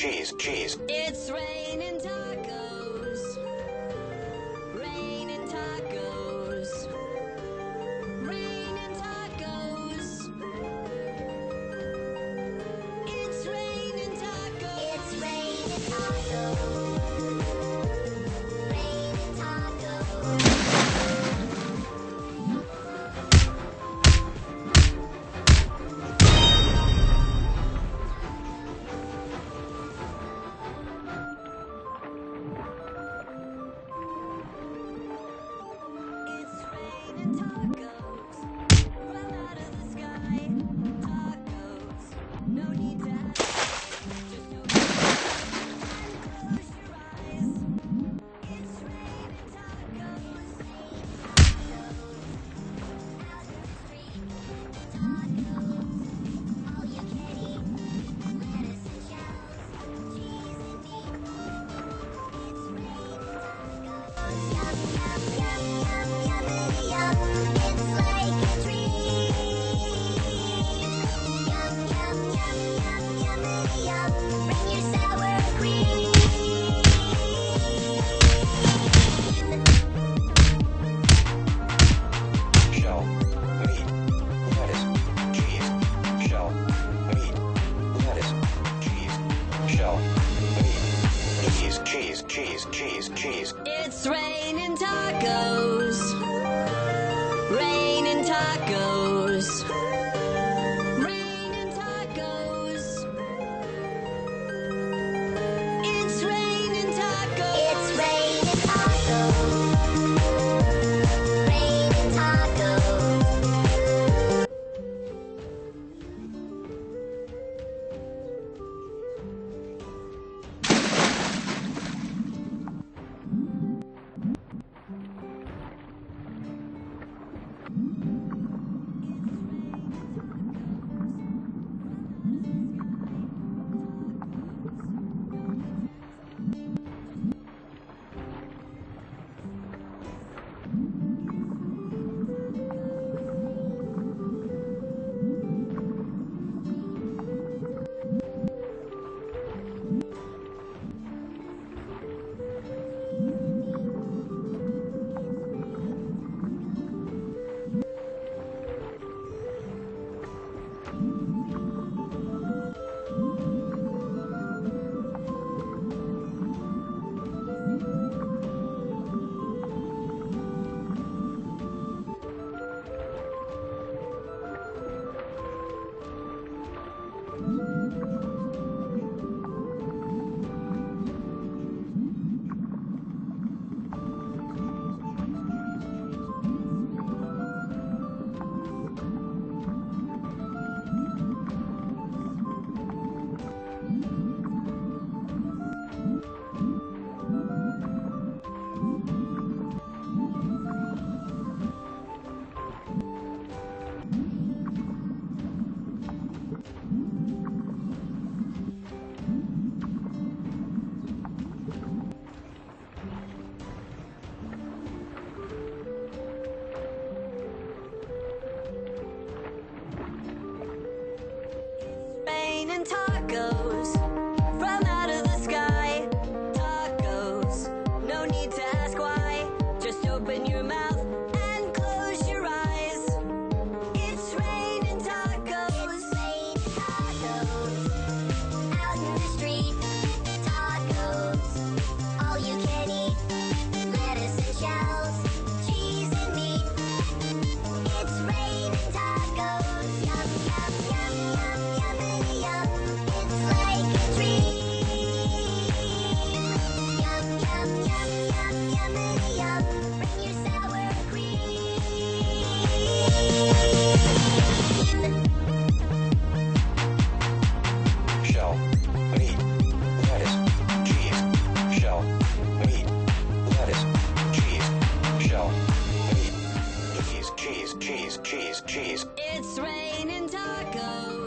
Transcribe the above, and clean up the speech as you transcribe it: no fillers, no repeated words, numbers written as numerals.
cheese. It's raining tacos. Raining tacos. Raining tacos. It's raining tacos. It's raining tacos. Raining tacos. Cheese. It's raining tacos. Raining tacos. Raining tacos. It's raining tacos. It's raining tacos. Raining tacos. Raining tacos from out of the sky. Tacos, no need to ask why. Just open your mouth and close your eyes. It's raining tacos. It's raining tacos. Out in the street. Tacos, all you can eat. Lettuce and shells, cheese and meat. It's raining tacos. Yum, yum, yum, yum, yummity yum. It's like a dream. Yum, yum, yum, yum, yummity yum. Bring your sour cream. Shell, meat, lettuce, cheese. Shell, meat, lettuce, cheese. Shell, meat, cheese. It's raining tacos.